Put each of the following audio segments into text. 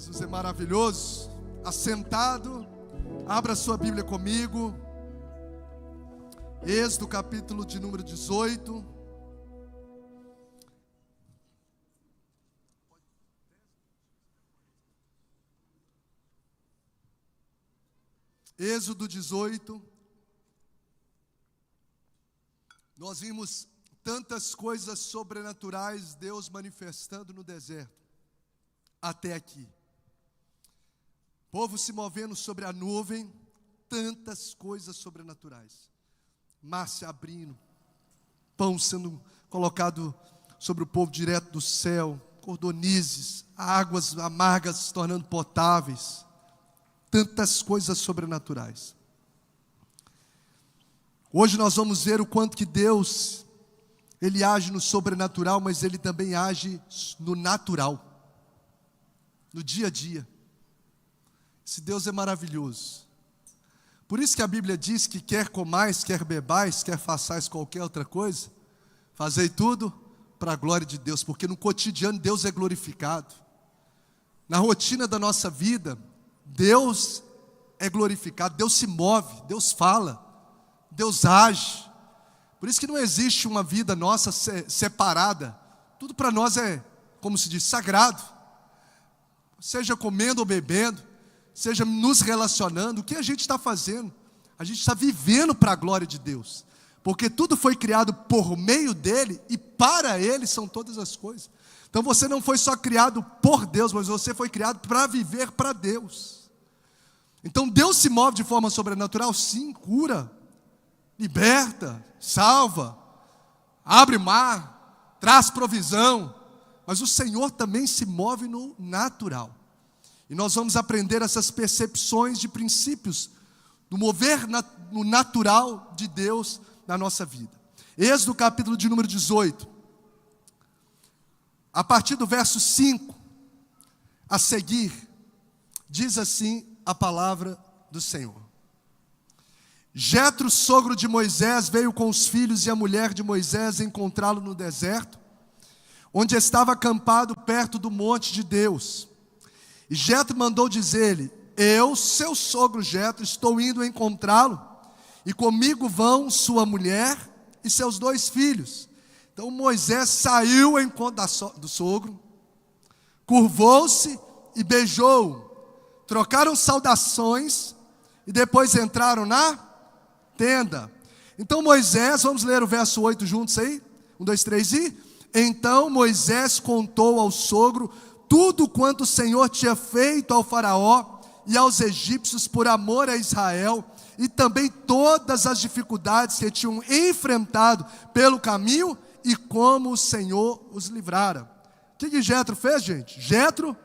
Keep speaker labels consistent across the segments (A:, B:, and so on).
A: Jesus é maravilhoso. Assentado, abra sua Bíblia comigo. Êxodo, capítulo de número 18. Êxodo 18. Nós vimos tantas coisas sobrenaturais Deus manifestando no deserto, até aqui. Povo se movendo sobre a nuvem, tantas coisas sobrenaturais. Mar se abrindo, pão sendo colocado sobre o povo direto do céu, cordonizes, águas amargas se tornando potáveis. Tantas coisas sobrenaturais. Hoje nós vamos ver o quanto que Deus, Ele age no sobrenatural, mas Ele também age no natural, no dia a dia. Esse Deus é maravilhoso. Por isso que a Bíblia diz que quer comais, quer bebais, quer façais qualquer outra coisa, fazei tudo para a glória de Deus, porque no cotidiano Deus é glorificado. Na rotina da nossa vida, Deus é glorificado, Deus se move, Deus fala, Deus age. Por isso que não existe uma vida nossa separada. Tudo para nós é, como se diz, sagrado. Seja comendo ou bebendo, seja nos relacionando, o que a gente está fazendo? A gente está vivendo para a glória de Deus. Porque tudo foi criado por meio dEle e para Ele são todas as coisas. Então você não foi só criado por Deus, mas você foi criado para viver para Deus. Então Deus se move de forma sobrenatural, sim, cura, liberta, salva, abre mar, traz provisão, mas o Senhor também se move no natural. E nós vamos aprender essas percepções de princípios, do mover no natural de Deus na nossa vida. Êxodo capítulo de número 18, a partir do verso 5, a seguir, diz assim a palavra do Senhor. Jetro, sogro de Moisés, veio com os filhos e a mulher de Moisés encontrá-lo no deserto, onde estava acampado perto do monte de Deus. E Jetro mandou dizer-lhe: eu, seu sogro Jetro, estou indo encontrá-lo, e comigo vão sua mulher e seus 2 filhos. Então Moisés saiu ao encontro do sogro, curvou-se e beijou-o. Trocaram saudações e depois entraram na tenda. Então Moisés, vamos ler o verso 8 juntos aí? 1, 2, 3 e... Então Moisés contou ao sogro tudo quanto o Senhor tinha feito ao faraó e aos egípcios por amor a Israel, e também todas as dificuldades que tinham enfrentado pelo caminho e como o Senhor os livrara. O que Jetro fez, gente? Jetro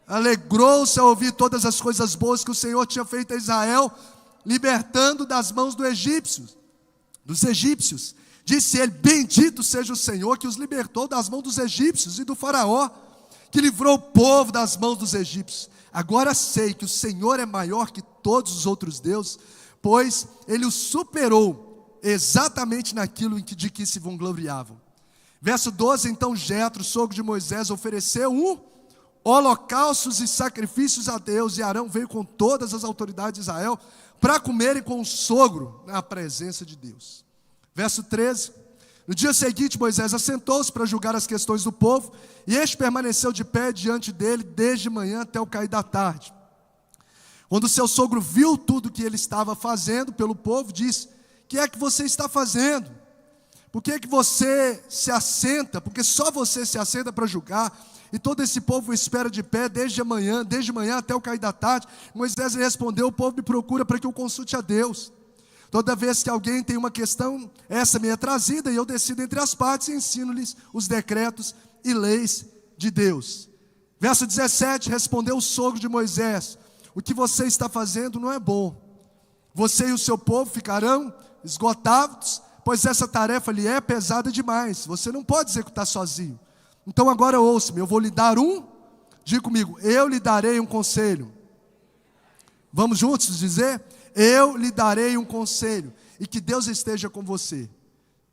A: alegrou-se ao ouvir todas as coisas boas que o Senhor tinha feito a Israel, libertando das mãos dos egípcios. Disse ele: bendito seja o Senhor que os libertou das mãos dos egípcios e do faraó, que livrou o povo das mãos dos egípcios. Agora sei que o Senhor é maior que todos os outros deuses, pois ele os superou exatamente naquilo de que se vangloriavam. Verso 12, então Jetro, sogro de Moisés, ofereceu holocaustos e sacrifícios a Deus, e Arão veio com todas as autoridades de Israel para comerem com o sogro na presença de Deus. Verso 13, no dia seguinte Moisés assentou-se para julgar as questões do povo, e este permaneceu de pé diante dele desde manhã até o cair da tarde. Quando seu sogro viu tudo que ele estava fazendo pelo povo, disse: o que é que você está fazendo? Por que é que você se assenta? Porque só você se assenta para julgar, e todo esse povo espera de pé desde manhã até o cair da tarde. Moisés respondeu: o povo me procura para que eu consulte a Deus. Toda vez que alguém tem uma questão, essa me é trazida, e eu decido entre as partes e ensino-lhes os decretos e leis de Deus. Verso 17, respondeu o sogro de Moisés: o que você está fazendo não é bom. Você e o seu povo ficarão esgotados, pois essa tarefa lhe é pesada demais. Você não pode executar sozinho. Então agora ouça-me, eu vou lhe dar diga comigo, eu lhe darei um conselho. Vamos juntos dizer? Eu lhe darei um conselho, e que Deus esteja com você.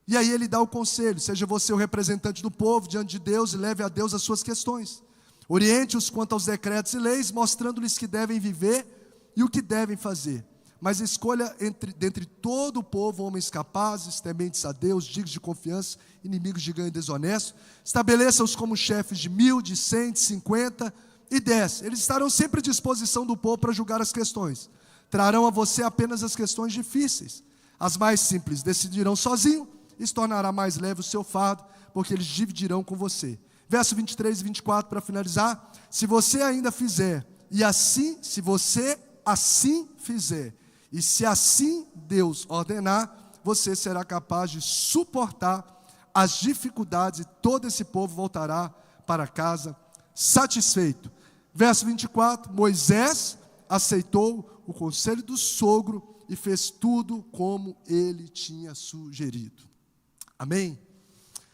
A: E aí ele dá o conselho: seja você o representante do povo diante de Deus, e leve a Deus as suas questões. Oriente-os quanto aos decretos e leis, mostrando-lhes que devem viver e o que devem fazer. Mas escolha dentre todo o povo homens capazes, tementes a Deus, dignos de confiança, inimigos de ganho desonesto. Estabeleça-os como chefes de 1.000, de 100, de 50 e 10. Eles estarão sempre à disposição do povo para julgar as questões. Trarão a você apenas as questões difíceis. As mais simples decidirão sozinho, isso tornará mais leve o seu fardo, porque eles dividirão com você. Verso 23 e 24 para finalizar. Se você ainda fizer, se você assim fizer, e se assim Deus ordenar, você será capaz de suportar as dificuldades e todo esse povo voltará para casa satisfeito. Verso 24, Moisés aceitou o conselho do sogro e fez tudo como ele tinha sugerido. Amém?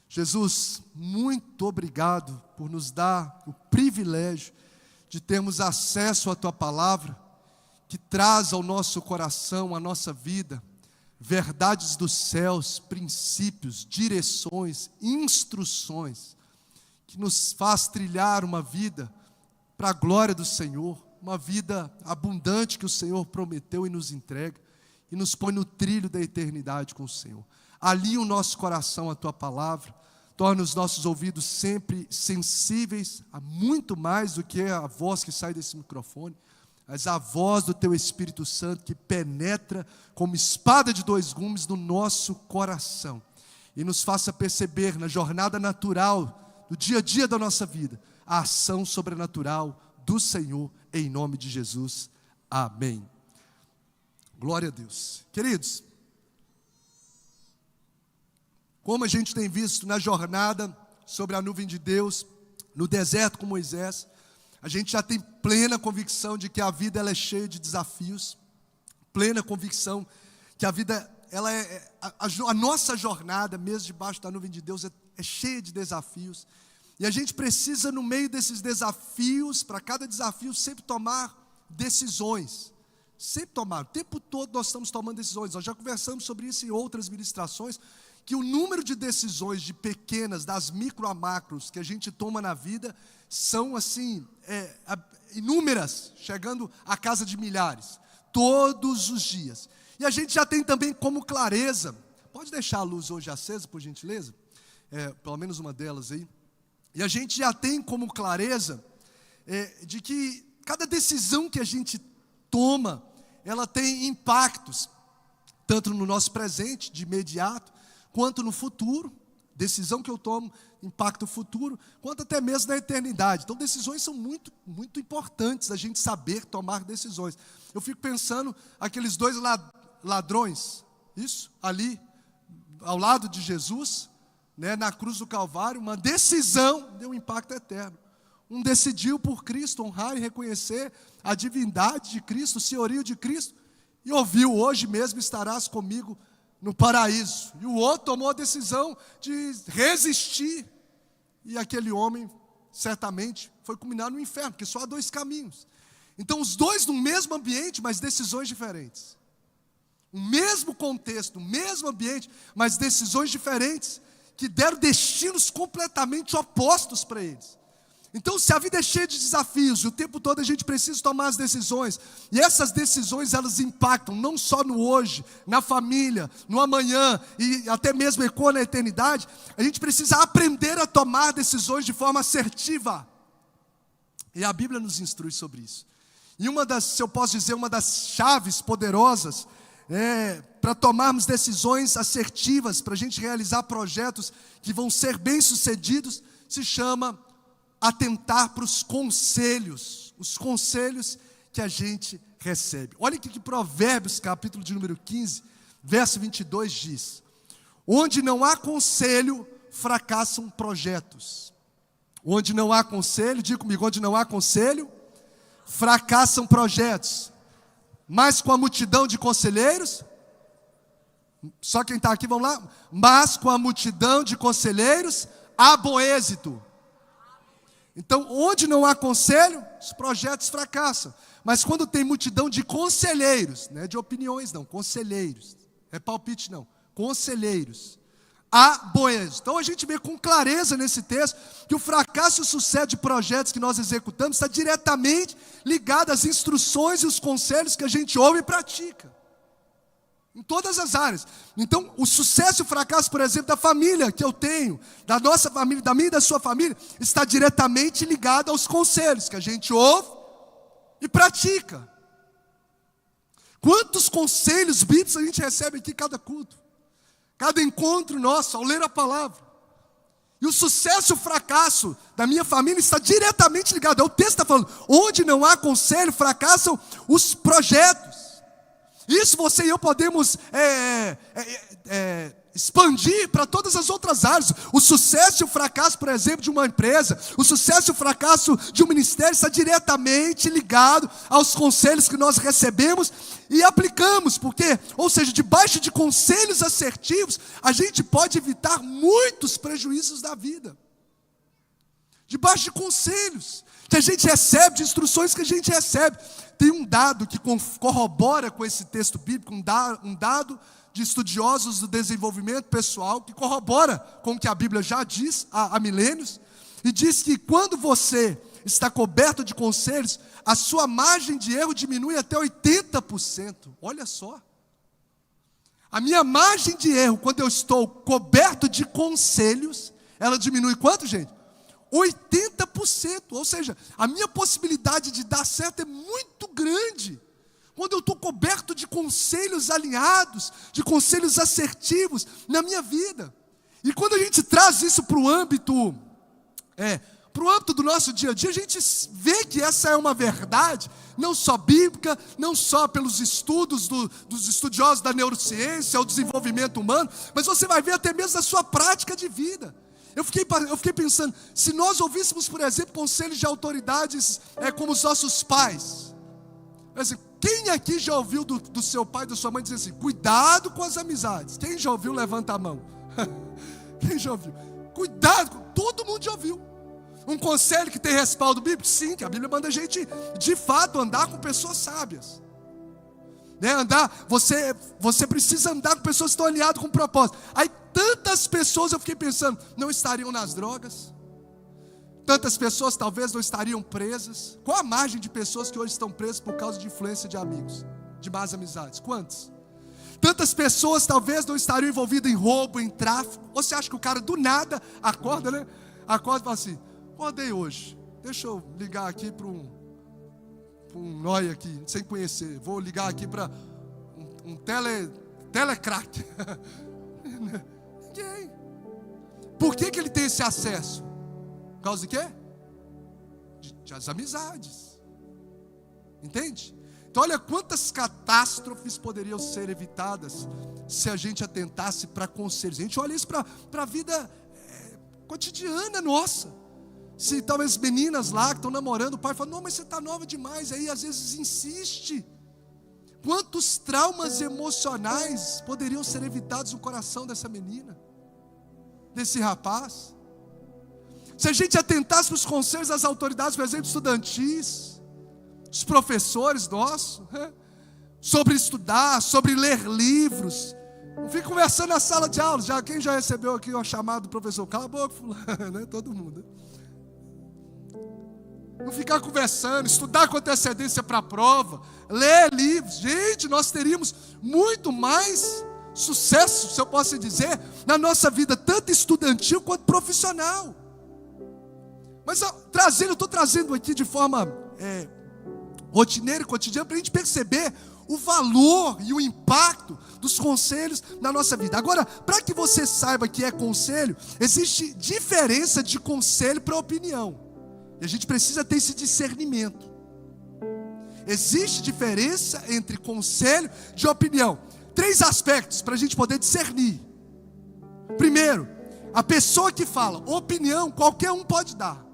A: Jesus, muito obrigado por nos dar o privilégio de termos acesso à Tua Palavra, que traz ao nosso coração, à nossa vida, verdades dos céus, princípios, direções, instruções, que nos faz trilhar uma vida para a glória do Senhor, uma vida abundante que o Senhor prometeu e nos entrega, e nos põe no trilho da eternidade com o Senhor. Alinha o nosso coração à Tua Palavra, torna os nossos ouvidos sempre sensíveis a muito mais do que a voz que sai desse microfone, mas a voz do Teu Espírito Santo que penetra como espada de dois gumes no nosso coração e nos faça perceber na jornada natural, do dia a dia da nossa vida, a ação sobrenatural do Senhor, em nome de Jesus. Amém. Glória a Deus. Queridos, como a gente tem visto na jornada sobre a nuvem de Deus, no deserto com Moisés, a gente já tem plena convicção de que a vida ela é cheia de desafios, plena convicção que a vida, a nossa jornada, mesmo debaixo da nuvem de Deus, é cheia de desafios. E a gente precisa, no meio desses desafios, para cada desafio, sempre tomar decisões. Sempre tomar. O tempo todo nós estamos tomando decisões. Nós já conversamos sobre isso em outras ministrações, que o número de decisões de pequenas, das micro a macros, que a gente toma na vida, são assim, inúmeras, chegando à casa de milhares, todos os dias. E a gente já tem também como clareza, pode deixar a luz hoje acesa, por gentileza? Pelo menos uma delas aí. E a gente já tem como clareza de que cada decisão que a gente toma, ela tem impactos, tanto no nosso presente, de imediato, quanto no futuro. Decisão que eu tomo, impacto futuro, quanto até mesmo na eternidade. Então, decisões são muito, muito importantes, a gente saber tomar decisões. Eu fico pensando, aqueles dois ladrões, isso, ali, ao lado de Jesus, na cruz do Calvário, uma decisão deu um impacto eterno. Um decidiu por Cristo honrar e reconhecer a divindade de Cristo, o senhorio de Cristo, e ouviu: hoje mesmo estarás comigo no paraíso. E o outro tomou a decisão de resistir, e aquele homem certamente foi culminar no inferno, porque só há dois caminhos. Então os dois no mesmo ambiente, mas decisões diferentes. O mesmo contexto, o mesmo ambiente, mas decisões diferentes, que deram destinos completamente opostos para eles. Então, se a vida é cheia de desafios, e o tempo todo a gente precisa tomar as decisões, e essas decisões elas impactam não só no hoje, na família, no amanhã, e até mesmo ecoam na eternidade, a gente precisa aprender a tomar decisões de forma assertiva. E a Bíblia nos instrui sobre isso. E se eu posso dizer, uma das chaves poderosas para tomarmos decisões assertivas, para a gente realizar projetos que vão ser bem-sucedidos, se chama atentar para os conselhos que a gente recebe. Olha o que Provérbios, capítulo de número 15, verso 22 diz: onde não há conselho, fracassam projetos. Onde não há conselho, diga comigo, onde não há conselho, fracassam projetos. Mas com a multidão de conselheiros, só quem está aqui, vamos lá, mas com a multidão de conselheiros, há bom êxito. Então, onde não há conselho, os projetos fracassam. Mas quando tem multidão de conselheiros, não é de opiniões não, conselheiros, é palpite não, conselheiros, há bom êxito. Então a gente vê com clareza nesse texto que o fracasso e o sucesso de projetos que nós executamos está diretamente ligado às instruções e os conselhos que a gente ouve e pratica. Em todas as áreas. Então, o sucesso e o fracasso, por exemplo, da família que eu tenho, da nossa família, da minha e da sua família, está diretamente ligado aos conselhos que a gente ouve e pratica. Quantos conselhos bíblicos a gente recebe aqui cada culto, cada encontro nosso, ao ler a palavra. E o sucesso e o fracasso da minha família está diretamente ligado. O texto está falando, onde não há conselho, fracassam os projetos. Isso você e eu podemos expandir para todas as outras áreas. O sucesso e o fracasso, por exemplo, de uma empresa, o sucesso e o fracasso de um ministério está diretamente ligado aos conselhos que nós recebemos e aplicamos. Porque, ou seja, debaixo de conselhos assertivos, a gente pode evitar muitos prejuízos da vida. Debaixo de conselhos que a gente recebe, de instruções que a gente recebe. Tem um dado que corrobora com esse texto bíblico, um dado de estudiosos do desenvolvimento pessoal, que corrobora com o que a Bíblia já diz há milênios, e diz que quando você está coberto de conselhos, a sua margem de erro diminui até 80%. Olha só. A minha margem de erro, quando eu estou coberto de conselhos, ela diminui quanto, gente? 80%, ou seja, a minha possibilidade de dar certo é muito grande, quando eu estou coberto de conselhos alinhados, de conselhos assertivos na minha vida. E quando a gente traz isso para o âmbito do nosso dia a dia, a gente vê que essa é uma verdade, não só bíblica, não só pelos estudos dos estudiosos da neurociência, o desenvolvimento humano, mas você vai ver até mesmo na sua prática de vida. Eu fiquei pensando, se nós ouvíssemos, por exemplo, conselhos de autoridades como os nossos pais. Assim, quem aqui já ouviu do seu pai e da sua mãe dizer assim, cuidado com as amizades? Quem já ouviu, levanta a mão. Quem já ouviu? Cuidado, todo mundo já ouviu. Um conselho que tem respaldo bíblico? Sim, que a Bíblia manda a gente, de fato, andar com pessoas sábias. Você precisa andar com pessoas que estão alinhadas com o propósito. Aí tantas pessoas, eu fiquei pensando, não estariam nas drogas. Tantas pessoas talvez não estariam presas. Qual a margem de pessoas que hoje estão presas por causa de influência de amigos, de más amizades? Quantas? Tantas pessoas talvez não estariam envolvidas em roubo, em tráfico. Ou você acha que o cara do nada acorda, né? Acorda e fala assim, acordei hoje, deixa eu ligar aqui para um nóia aqui, sem conhecer. Vou ligar aqui para um telecrack. Ninguém. Por que ele tem esse acesso? Por causa de quê? De as amizades. Entende? Então olha quantas catástrofes poderiam ser evitadas se a gente atentasse para conselhos. A gente olha isso para a vida cotidiana nossa. Se talvez meninas lá que estão namorando, o pai fala, não, mas você está nova demais. Aí às vezes insiste. Quantos traumas emocionais poderiam ser evitados no coração dessa menina, desse rapaz? Se a gente atentasse para os conselhos das autoridades, por exemplo, estudantis, os professores nossos, sobre estudar, sobre ler livros. Não fica conversando na sala de aula. Quem já recebeu aqui uma chamada do professor? Cala a boca, fulano, né? Todo mundo. Não ficar conversando, estudar com antecedência para a prova, ler livros. Gente, nós teríamos muito mais sucesso, se eu posso dizer, na nossa vida, tanto estudantil quanto profissional. Mas eu estou trazendo aqui de forma rotineira e cotidiana para a gente perceber o valor e o impacto dos conselhos na nossa vida. Agora, para que você saiba que é conselho, existe diferença de conselho para opinião. E a gente precisa ter esse discernimento. Existe diferença entre conselho e opinião. 3 aspectos para a gente poder discernir. Primeiro, a pessoa que fala opinião, qualquer um pode dar.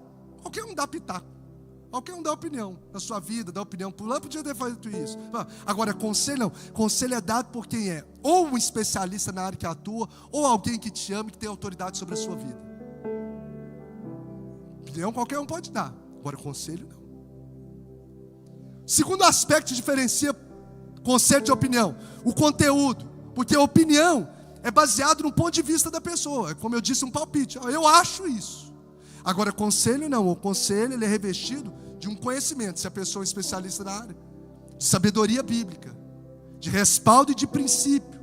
A: Qualquer um dá pitaco. Qualquer um dá opinião na sua vida, dá opinião. Fulano podia ter feito isso. Agora, conselho não. Conselho é dado por quem é ou um especialista na área que atua, ou alguém que te ama e que tem autoridade sobre a sua vida. Opinião qualquer um pode dar. Agora, conselho não. Segundo aspecto que diferencia conselho de opinião, o conteúdo. Porque a opinião, é baseado no ponto de vista da pessoa. Como eu disse, um palpite. Eu acho isso. Agora, conselho não. O conselho ele é revestido de um conhecimento, se a pessoa é especialista na área, de sabedoria bíblica, de respaldo e de princípio,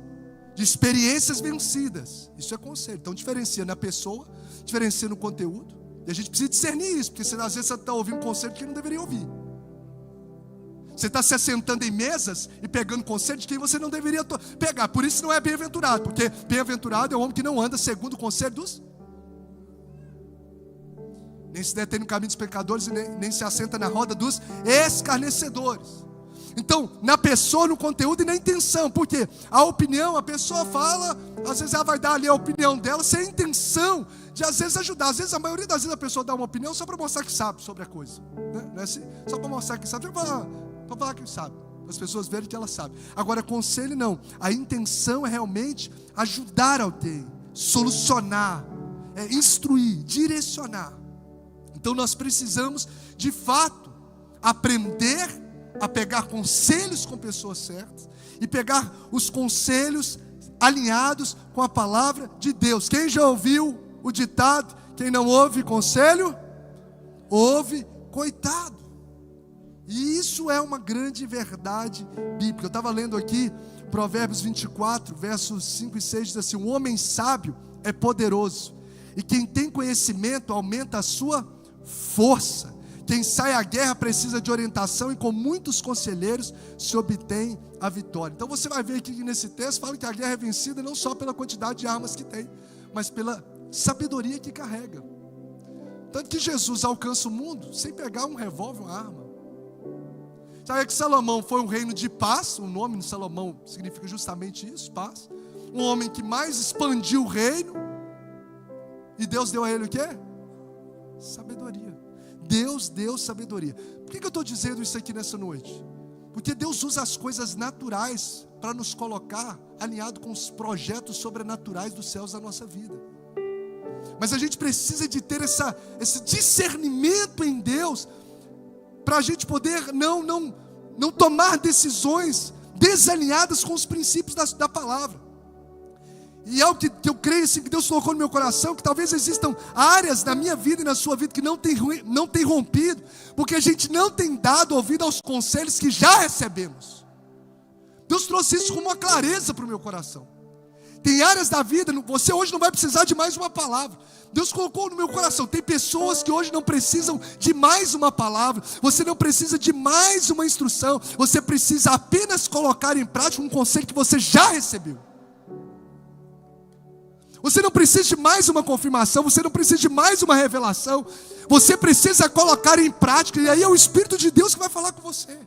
A: de experiências vencidas. Isso é conselho. Então diferencia na pessoa, diferencia no conteúdo. E a gente precisa discernir isso, porque às vezes você está ouvindo um conselho que não deveria ouvir. Você está se assentando em mesas e pegando conselho de quem você não deveria pegar. Por isso não é bem-aventurado, porque bem-aventurado é o homem que não anda segundo o conselho dos... Nem se detém no caminho dos pecadores e nem se assenta na roda dos escarnecedores. Então, na pessoa, no conteúdo e na intenção. Porque a opinião, a pessoa fala, às vezes ela vai dar ali a opinião dela sem a intenção de às vezes ajudar. Às vezes, a maioria das vezes a pessoa dá uma opinião só para mostrar que sabe sobre a coisa, né? Não é assim? Só para mostrar que sabe, para falar que sabe, para as pessoas verem que ela sabe. Agora, conselho não. A intenção é realmente ajudar alguém, solucionar, instruir, direcionar. Então nós precisamos, de fato, aprender a pegar conselhos com pessoas certas e pegar os conselhos alinhados com a palavra de Deus. Quem já ouviu o ditado, quem não ouve conselho, ouve coitado. E isso é uma grande verdade bíblica. Eu estava lendo aqui Provérbios 24, versos 5 e 6, diz assim: o homem sábio é poderoso, e quem tem conhecimento aumenta a sua força. Quem sai à guerra precisa de orientação, e com muitos conselheiros se obtém a vitória. Então você vai ver aqui que nesse texto fala que a guerra é vencida não só pela quantidade de armas que tem, mas pela sabedoria que carrega. Tanto que Jesus alcança o mundo sem pegar um revólver, uma arma. Sabe que Salomão foi um reino de paz? O nome de Salomão significa justamente isso, paz. Um homem que mais expandiu o reino, e Deus deu a ele o quê? Sabedoria. Deus deu sabedoria. Por que eu estou dizendo isso aqui nessa noite? Porque Deus usa as coisas naturais para nos colocar alinhado com os projetos sobrenaturais dos céus da nossa vida. Mas a gente precisa de ter esse discernimento em Deus, para a gente poder não tomar decisões desalinhadas com os princípios da palavra. E é algo que eu creio assim, que Deus colocou no meu coração, que talvez existam áreas na minha vida e na sua vida que não tem rompido, porque a gente não tem dado ouvido aos conselhos que já recebemos. Deus trouxe isso com uma clareza para o meu coração. Tem áreas da vida, você hoje não vai precisar de mais uma palavra. Deus colocou no meu coração, tem pessoas que hoje não precisam de mais uma palavra, você não precisa de mais uma instrução, você precisa apenas colocar em prática um conselho que você já recebeu. Você não precisa de mais uma confirmação, você não precisa de mais uma revelação, você precisa colocar em prática, e aí é o Espírito de Deus que vai falar com você.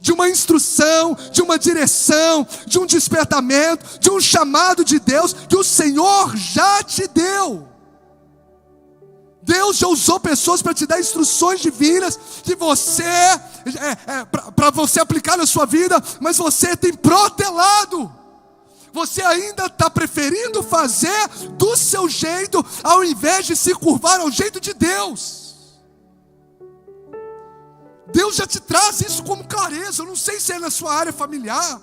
A: De uma instrução, de uma direção, de um despertamento, de um chamado de Deus, que o Senhor já te deu. Deus já usou pessoas para te dar instruções divinas, que você, para você aplicar na sua vida, mas você tem protelado. Você ainda está preferindo fazer do seu jeito, ao invés de se curvar ao jeito de Deus. Deus já te traz isso como clareza. Eu não sei se é na sua área familiar,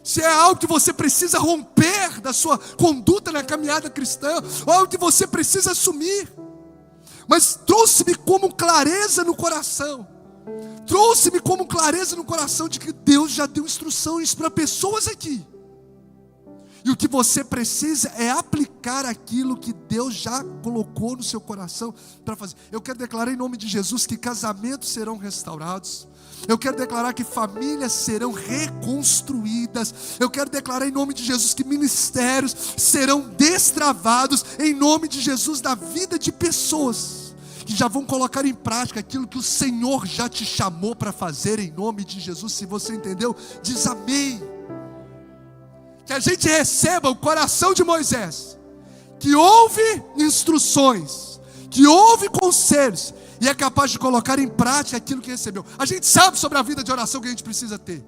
A: se é algo que você precisa romper da sua conduta na caminhada cristã, ou algo que você precisa assumir. Mas trouxe-me como clareza no coração. Trouxe-me como clareza no coração de que Deus já deu instruções para pessoas aqui. E o que você precisa é aplicar aquilo que Deus já colocou no seu coração para fazer. Eu quero declarar em nome de Jesus que casamentos serão restaurados. Eu quero declarar que famílias serão reconstruídas. Eu quero declarar em nome de Jesus que ministérios serão destravados em nome de Jesus na vida de pessoas que já vão colocar em prática aquilo que o Senhor já te chamou para fazer em nome de Jesus. Se você entendeu, diz amém. Que a gente receba o coração de Moisés, que ouve instruções, que ouve conselhos, e é capaz de colocar em prática aquilo que recebeu. A gente sabe sobre a vida de oração que a gente precisa ter.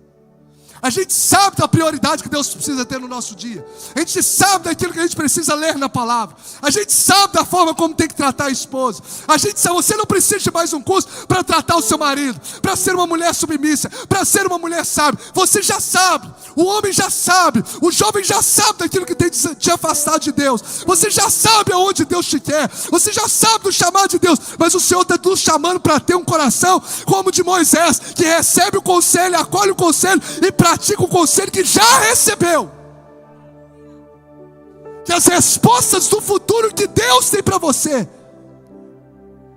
A: A gente sabe da prioridade que Deus precisa ter no nosso dia. A gente sabe daquilo que a gente precisa ler na palavra. A gente sabe da forma como tem que tratar a esposa. A gente sabe, você não precisa de mais um curso para tratar o seu marido, para ser uma mulher submissa, para ser uma mulher sábia. Você já sabe, o homem já sabe, o jovem já sabe daquilo que tem de te afastar de Deus. Você já sabe aonde Deus te quer. Você já sabe do chamado de Deus. Mas o Senhor está nos chamando para ter um coração como o de Moisés, que recebe o conselho, acolhe o conselho e pratica o conselho que já recebeu. Que as respostas do futuro que Deus tem para você,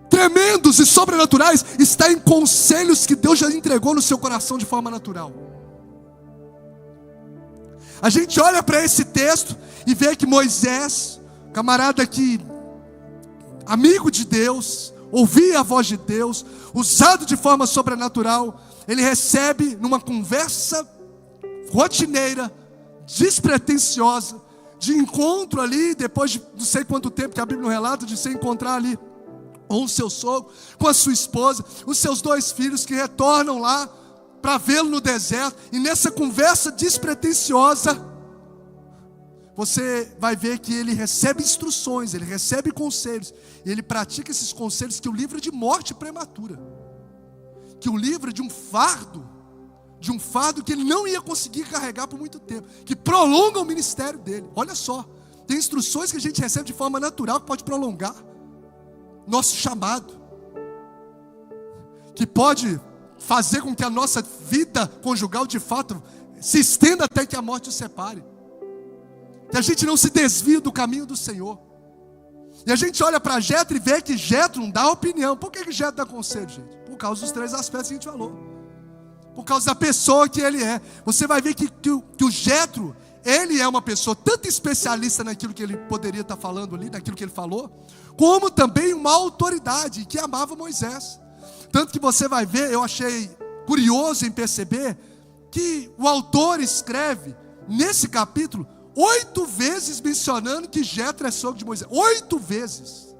A: tremendos e sobrenaturais, está em conselhos que Deus já entregou no seu coração de forma natural. A gente olha para esse texto e vê que Moisés, camarada que, amigo de Deus, ouvia a voz de Deus, usado de forma sobrenatural, ele recebe numa conversa rotineira, despretensiosa, de encontro ali, depois de não sei quanto tempo que a Bíblia não relata, de se encontrar ali com o seu sogro, com a sua esposa, os seus 2 filhos que retornam lá para vê-lo no deserto, e nessa conversa despretensiosa, você vai ver que ele recebe instruções, ele recebe conselhos, e ele pratica esses conselhos que o livra de morte prematura, que o livra de um fardo que ele não ia conseguir carregar por muito tempo, que prolonga o ministério dele. Olha só, tem instruções que a gente recebe de forma natural que pode prolongar nosso chamado, que pode fazer com que a nossa vida conjugal de fato se estenda até que a morte os separe, que a gente não se desvie do caminho do Senhor. E a gente olha para Jetro e vê que Jetro não dá opinião. Por que Jetro dá conselho, gente? Por causa dos 3 aspectos que a gente falou, por causa da pessoa que ele é. Você vai ver que o Jetro, ele é uma pessoa tanto especialista naquilo que ele poderia estar falando ali, naquilo que ele falou, como também uma autoridade que amava Moisés. Tanto que você vai ver, eu achei curioso em perceber que o autor escreve nesse capítulo 8 vezes mencionando que Jetro é sogro de Moisés. 8 vezes.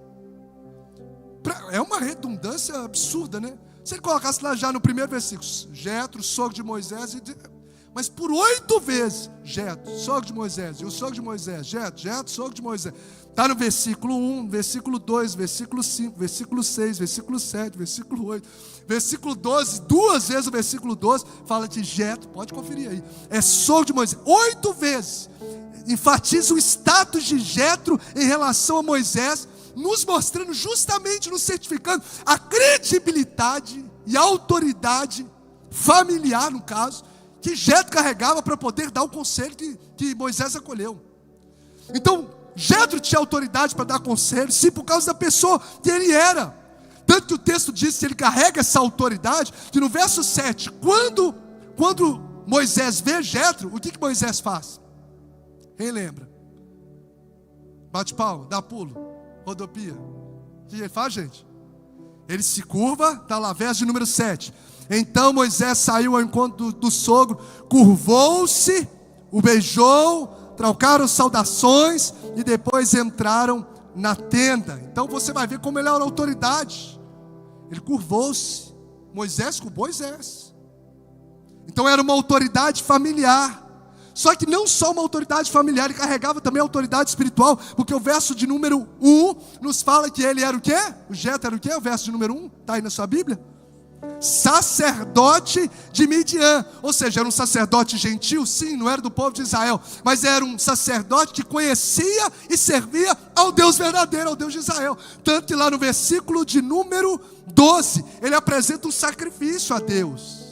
A: É uma redundância absurda, né? Se ele colocasse lá já no primeiro versículo, Jetro, sogro de Moisés, mas por 8 vezes, Jetro, sogro de Moisés, e o sogro de Moisés, Jetro, sogro de Moisés. Está no versículo 1, versículo 2, versículo 5, versículo 6, versículo 7, versículo 8, versículo 12, 2 vezes o versículo 12, fala que Jetro, pode conferir aí, é sogro de Moisés. 8 vezes, enfatiza o status de Jetro em relação a Moisés, nos mostrando justamente, nos certificando a credibilidade e a autoridade familiar, no caso, que Jetro carregava para poder dar o conselho que Moisés acolheu. Então, Jetro tinha autoridade para dar conselho, sim, por causa da pessoa que ele era. Tanto que o texto diz que ele carrega essa autoridade, que no verso 7, quando Moisés vê Jetro, o que Moisés faz? Quem lembra? Bate palma, dá pulo, rodopia. O que ele faz, gente? Ele se curva, está lá, verso de número 7. Então Moisés saiu ao encontro do sogro, curvou-se, o beijou, trocaram saudações e depois entraram na tenda. Então você vai ver como ele era autoridade. Ele curvou-se. Moisés com Moisés. Então era uma autoridade familiar. Só que não só uma autoridade familiar, ele carregava também a autoridade espiritual, porque o verso de número 1 nos fala que ele era o quê? O Jetro era o quê? O verso de número 1, está aí na sua Bíblia? Sacerdote de Midian, ou seja, era um sacerdote gentil, sim, não era do povo de Israel, mas era um sacerdote que conhecia e servia ao Deus verdadeiro, ao Deus de Israel. Tanto que lá no versículo de número 12, ele apresenta um sacrifício a Deus.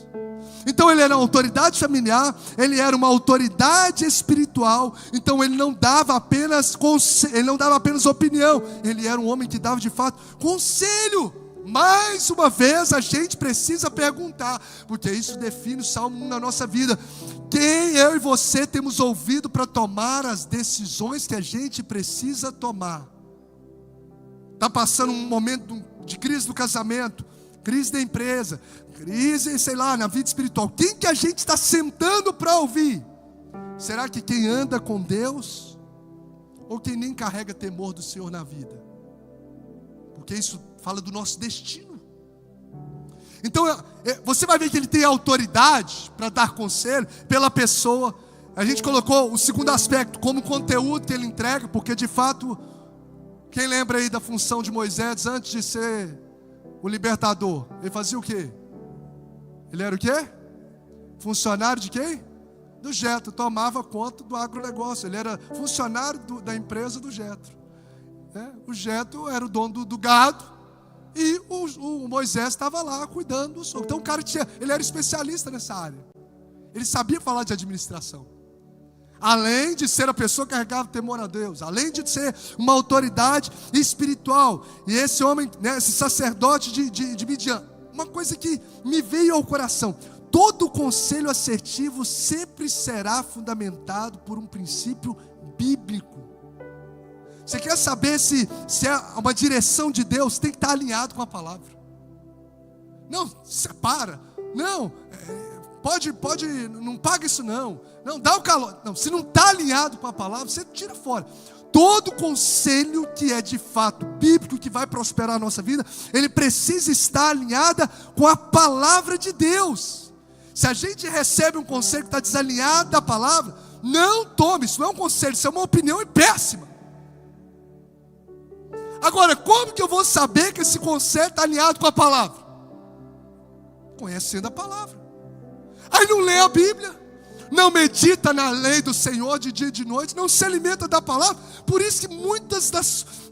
A: Então ele era uma autoridade familiar, ele era uma autoridade espiritual. Então ele não dava apenas opinião, ele era um homem que dava de fato conselho. Mais uma vez a gente precisa perguntar, porque isso define o Salmo 1 na nossa vida: quem eu e você temos ouvido para tomar as decisões que a gente precisa tomar? Está passando um momento de crise do casamento, crise da empresa, crise, sei lá, na vida espiritual. Quem que a gente está sentando para ouvir? Será que quem anda com Deus? Ou quem nem carrega temor do Senhor na vida? Porque isso fala do nosso destino. Então você vai ver que ele tem autoridade para dar conselho pela pessoa. A gente colocou o segundo aspecto como conteúdo que ele entrega, porque de fato, quem lembra aí da função de Moisés antes de ser o libertador? Ele fazia o quê? Ele era o quê? Funcionário de quem? Do Jetro, tomava conta do agronegócio. Ele era funcionário da empresa do Jetro. O Jetro era o dono do gado e o Moisés estava lá cuidando do sogro. Então o cara ele era especialista nessa área. Ele sabia falar de administração. Além de ser a pessoa que carregava temor a Deus, além de ser uma autoridade espiritual. E esse homem, esse sacerdote de Midian, uma coisa que me veio ao coração: todo conselho assertivo sempre será fundamentado por um princípio bíblico. Você quer saber se é uma direção de Deus? Tem que estar alinhado com a palavra. Não, separa. Não, pode, não paga isso não. Não, dá o calor. Não, se não está alinhado com a palavra, você tira fora. Todo conselho que é de fato bíblico, que vai prosperar a nossa vida, ele precisa estar alinhado com a palavra de Deus. Se a gente recebe um conselho que está desalinhado da palavra, não tome. Isso não é um conselho, isso é uma opinião péssima. Agora, como que eu vou saber que esse conselho está alinhado com a palavra? Conhecendo a palavra. Aí não lê a Bíblia, não medita na lei do Senhor de dia e de noite, não se alimenta da palavra. Por isso que muitas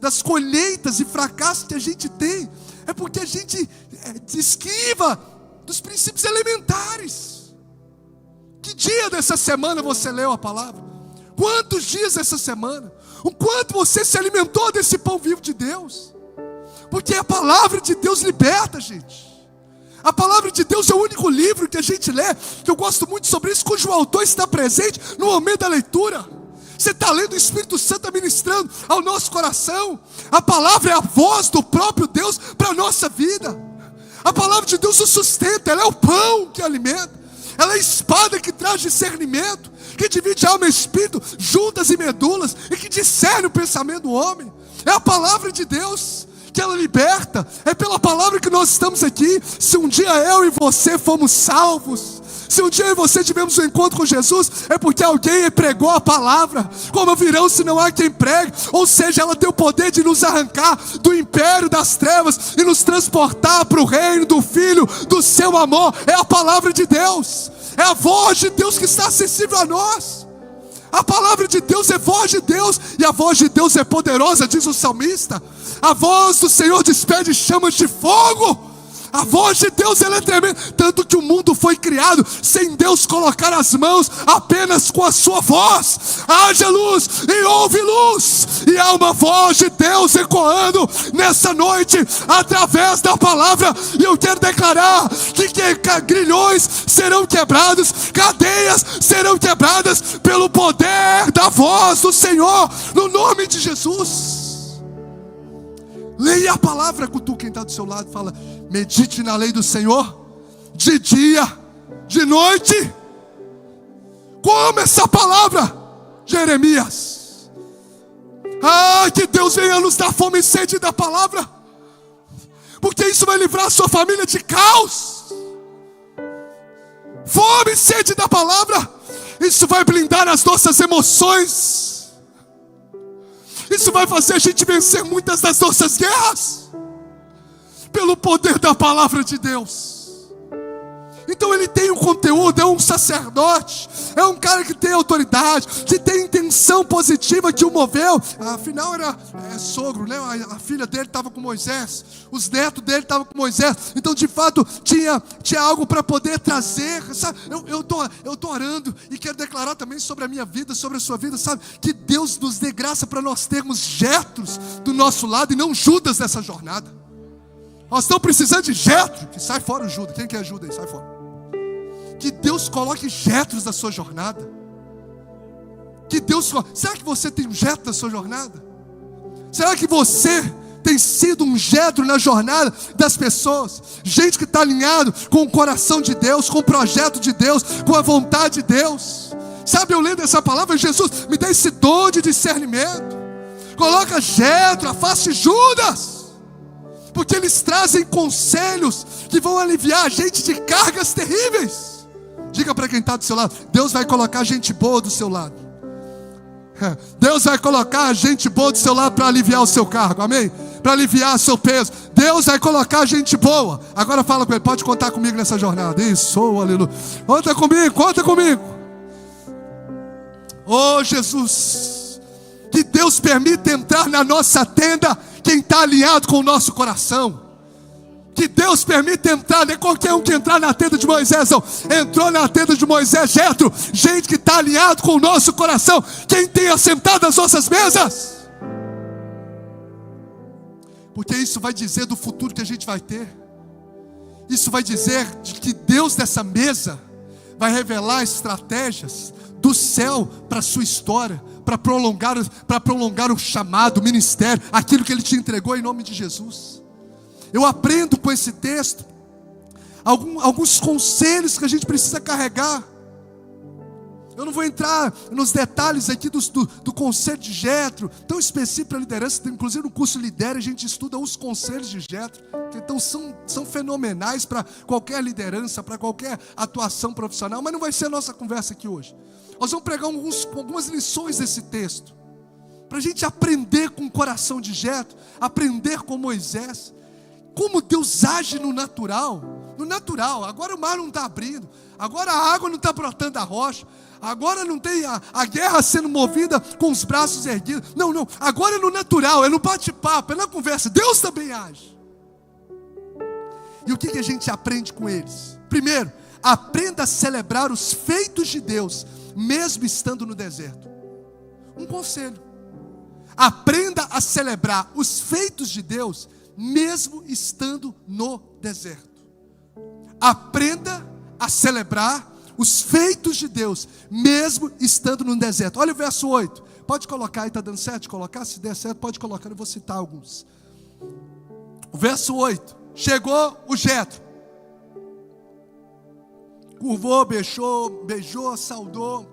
A: das colheitas e fracassos que a gente tem, é porque a gente esquiva dos princípios elementares. Que dia dessa semana você leu a palavra? Quantos dias essa semana? O quanto você se alimentou desse pão vivo de Deus? Porque a palavra de Deus liberta, gente. A palavra de Deus é o único livro que a gente lê, que eu gosto muito sobre isso, cujo autor está presente no momento da leitura. Você está lendo, o Espírito Santo está ministrando ao nosso coração. A palavra é a voz do próprio Deus para a nossa vida. A palavra de Deus o sustenta, ela é o pão que alimenta. Ela é a espada que traz discernimento, que divide alma e espírito, juntas e medulas, e que discerne o pensamento do homem. É a palavra de Deus que ela liberta. É pela palavra que nós estamos aqui. Se um dia eu e você fomos salvos, se um dia eu e você tivemos um encontro com Jesus, é porque alguém pregou a palavra. Como virão se não há quem pregue? Ou seja, ela tem o poder de nos arrancar do império das trevas e nos transportar para o reino do Filho do seu amor. É a palavra de Deus, é a voz de Deus que está acessível a nós. A palavra de Deus é voz de Deus, e a voz de Deus é poderosa, diz o salmista. A voz do Senhor despede chamas de fogo. A voz de Deus, ela é tremenda. Tanto que o mundo foi criado sem Deus colocar as mãos, apenas com a sua voz. Haja luz e houve luz. E há uma voz de Deus ecoando nessa noite, através da palavra. E eu quero declarar que grilhões serão quebrados, cadeias serão quebradas pelo poder da voz do Senhor, no nome de Jesus. Leia a palavra, cutuca quem está do seu lado e fala: medite na lei do Senhor, de dia, de noite. Como essa palavra, Jeremias. Que Deus venha nos dar fome e sede da palavra, porque isso vai livrar a sua família de caos. Fome e sede da palavra, isso vai blindar as nossas emoções. Isso vai fazer a gente vencer muitas das nossas guerras, pelo poder da palavra de Deus. Então ele tem um conteúdo, é um sacerdote, é um cara que tem autoridade, que tem intenção positiva que o moveu. Afinal era sogro, né? A filha dele estava com Moisés, os netos dele estavam com Moisés. Então de fato tinha algo para poder trazer, sabe? Eu tô orando e quero declarar também sobre a minha vida, sobre a sua vida, sabe? Que Deus nos dê graça para nós termos Jetros do nosso lado e não Judas nessa jornada. Nós estamos precisando de Jetro, que sai fora o Judas. Quem quer ajuda aí? Sai fora. Que Deus coloque Jetros na sua jornada. Que Deus... Será que você tem um Jetro na sua jornada? Será que você tem sido um Jetro na jornada das pessoas? Gente que está alinhado com o coração de Deus, com o projeto de Deus, com a vontade de Deus. Sabe, eu lendo essa palavra, Jesus, me dá esse dom de discernimento. Coloca Jetro, afaste Judas. porque eles trazem conselhos que vão aliviar a gente de cargas terríveis. Diga para quem está do seu lado: Deus vai colocar gente boa do seu lado. Deus vai colocar gente boa do seu lado para aliviar o seu cargo, amém? Para aliviar o seu peso. Deus vai colocar gente boa. Agora fala com ele: pode contar comigo nessa jornada. Isso, aleluia. Conta comigo, conta comigo. Oh Jesus, que Deus permita entrar na nossa tenda quem está alinhado com o nosso coração. Que Deus permita entrar, não é qualquer um que entrar na tenda de Moisés, não. Entrou na tenda de Moisés, Jetro, gente que está alinhado com o nosso coração, quem tem assentado às nossas mesas. Porque isso vai dizer do futuro que a gente vai ter. Isso vai dizer de que Deus dessa mesa vai revelar estratégias do céu para a sua história, para prolongar o chamado, o ministério, aquilo que Ele te entregou em nome de Jesus. Eu aprendo com esse texto alguns conselhos que a gente precisa carregar. Eu não vou entrar nos detalhes aqui do conselho de Jetro, tão específico para a liderança. Inclusive no curso Lidera a gente estuda os conselhos de Jetro, que então são fenomenais para qualquer liderança, para qualquer atuação profissional. Mas não vai ser a nossa conversa aqui hoje. Nós vamos pregar algumas lições desse texto, para a gente aprender com o coração de Jetro, aprender com Moisés, como Deus age no natural. No natural, agora o mar não está abrindo, agora a água não está brotando da rocha, agora não tem a guerra sendo movida com os braços erguidos. Não, agora é no natural, é no bate-papo, é na conversa. Deus também age. E o que a gente aprende com eles? Primeiro, aprenda a celebrar os feitos de Deus, mesmo estando no deserto. Um conselho: aprenda a celebrar os feitos de Deus, mesmo estando no deserto. Aprenda a celebrar os feitos de Deus, mesmo estando no deserto. Olha o verso 8. Pode colocar aí, está dando certo de colocar? Se der certo, pode colocar, eu vou citar alguns. O verso 8. Chegou o Jetro, curvou, beijou, saudou,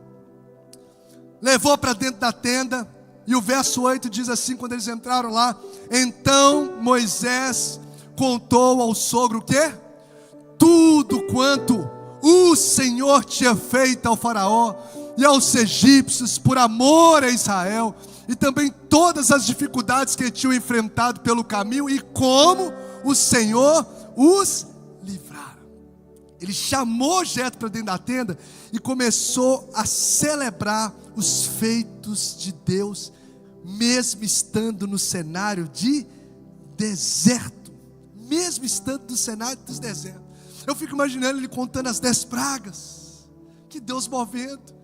A: levou para dentro da tenda. E o verso 8 diz assim, quando eles entraram lá: então Moisés contou ao sogro o quê? Tudo quanto o Senhor tinha feito ao faraó e aos egípcios por amor a Israel, e também todas as dificuldades que tinham enfrentado pelo caminho e como o Senhor os livrara. Ele chamou Jetro para dentro da tenda e começou a celebrar os feitos de Deus, mesmo estando no cenário de deserto. Mesmo estando no cenário de deserto. Eu fico imaginando ele contando as 10 pragas, que Deus movendo,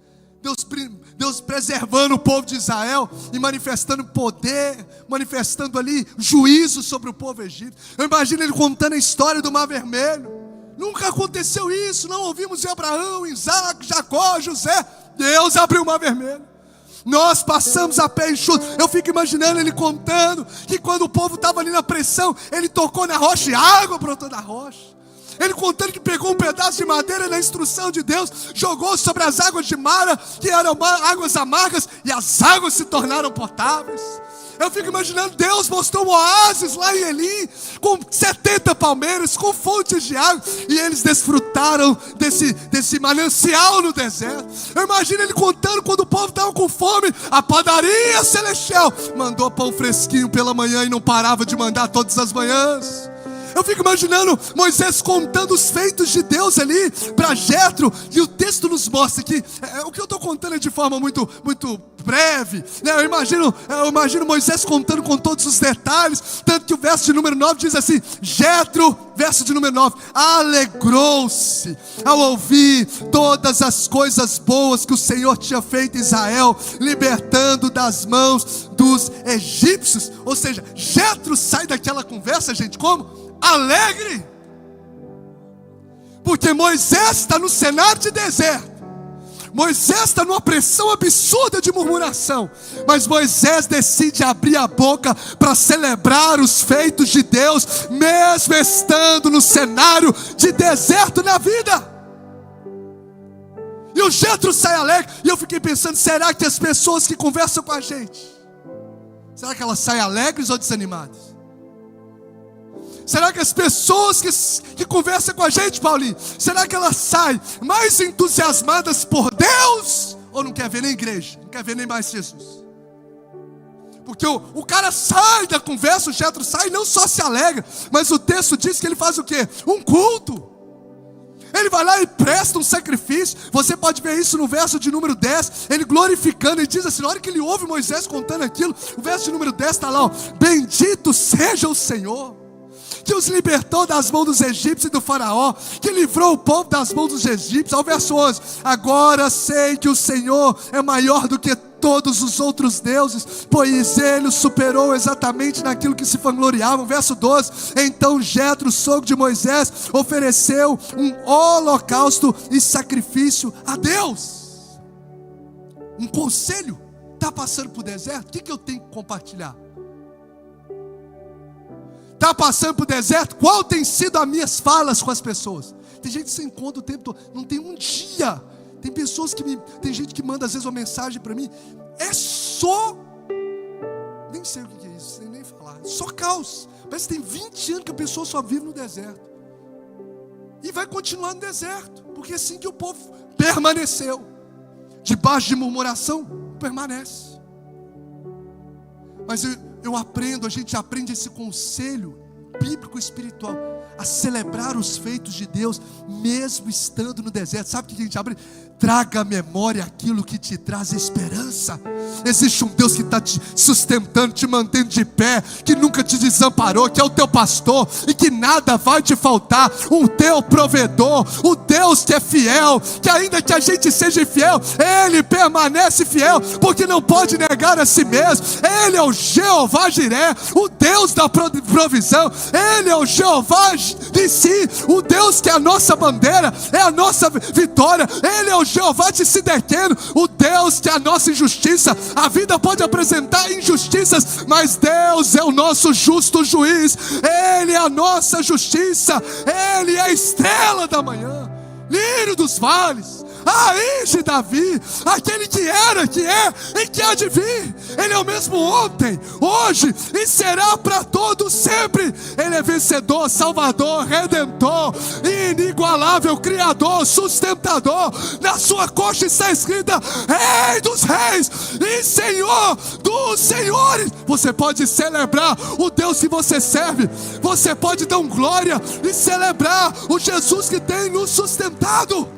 A: Deus preservando o povo de Israel e manifestando poder, manifestando ali juízo sobre o povo egípcio. Eu imagino ele contando a história do Mar Vermelho. Nunca aconteceu isso, não ouvimos de Abraão, Isaac, Jacó, José. Deus abriu o Mar Vermelho, nós passamos a pé enxuto. Eu fico imaginando ele contando que quando o povo estava ali na pressão, ele tocou na rocha e água brotou da rocha. Ele contando que pegou um pedaço de madeira na instrução de Deus, jogou sobre as águas de Mara, que eram águas amargas, e as águas se tornaram potáveis. Eu fico imaginando, Deus mostrou um oásis lá em Elim, com 70 palmeiras, com fontes de água, e eles desfrutaram desse manancial no deserto. Eu imagino ele contando quando o povo estava com fome, a padaria celestial mandou pão fresquinho pela manhã e não parava de mandar todas as manhãs. Eu fico imaginando Moisés contando os feitos de Deus ali para Jetro, e o texto nos mostra que o que eu estou contando é de forma muito breve, né? Eu imagino Moisés contando com todos os detalhes, tanto que o verso de número 9 diz assim: Jetro, verso de número 9, alegrou-se ao ouvir todas as coisas boas que o Senhor tinha feito em Israel, libertando das mãos dos egípcios. Ou seja, Jetro sai daquela conversa, gente, como? Alegre, porque Moisés está no cenário de deserto, Moisés está numa pressão absurda de murmuração, mas Moisés decide abrir a boca para celebrar os feitos de Deus, mesmo estando no cenário de deserto na vida. E o Jetro sai alegre, e eu fiquei pensando, será que as pessoas que conversam com a gente, será que elas saem alegres ou desanimadas? Será que as pessoas que conversam com a gente, Paulinho, será que elas saem mais entusiasmadas por Deus? Ou não quer ver nem igreja, não quer ver nem mais Jesus? Porque o cara sai da conversa, o Jetro sai, não só se alegra, mas o texto diz que ele faz o quê? Um culto. Ele vai lá e presta um sacrifício. Você pode ver isso no verso de número 10, ele glorificando, ele diz assim, na hora que ele ouve Moisés contando aquilo, o verso de número 10 está lá, ó, bendito seja o Senhor, que os libertou das mãos dos egípcios e do faraó, que livrou o povo das mãos dos egípcios. Ao verso 11, agora sei que o Senhor é maior do que todos os outros deuses, pois ele o superou exatamente naquilo que se vangloriavam. Verso 12, então Jetro, sogro de Moisés, ofereceu um holocausto e sacrifício a Deus. Um conselho, está passando por deserto, o que eu tenho que compartilhar? Está passando por deserto, qual tem sido as minhas falas com as pessoas? Tem gente que se encontra o tempo todo, não tem um dia. Tem pessoas tem gente que manda às vezes uma mensagem para mim, é só, nem sei o que é isso, sem nem falar, só caos. Parece que tem 20 anos que a pessoa só vive no deserto. E vai continuar no deserto, porque é assim que o povo permaneceu. Debaixo de murmuração, permanece. Mas eu aprendo, a gente aprende esse conselho bíblico espiritual, a celebrar os feitos de Deus, mesmo estando no deserto. Sabe o que a gente aprende? Traga à memória aquilo que te traz esperança. Existe um Deus que está te sustentando, te mantendo de pé, que nunca te desamparou, que é o teu pastor e que nada vai te faltar. O teu provedor, o Deus que é fiel, que ainda que a gente seja infiel, Ele permanece fiel, porque não pode negar a si mesmo. Ele é o Jeová Jiré, o Deus da provisão. Ele é o Jeová de si, o Deus que é a nossa bandeira, é a nossa vitória. Ele é o Jeová de Sidequeno, o Deus que é a nossa injustiça. A vida pode apresentar injustiças, mas Deus é o nosso justo juiz. Ele é a nossa justiça. Ele é a estrela da manhã, lírio dos vales, a raiz de Davi, aquele que era, que é e que há de vir. Ele é o mesmo ontem, hoje e será para todos sempre. Ele é vencedor, salvador, redentor, inigualável, criador, sustentador. Na sua coxa está escrita Rei dos reis e Senhor dos senhores. Você pode celebrar o Deus que você serve, você pode dar glória e celebrar o Jesus que tem nos sustentado.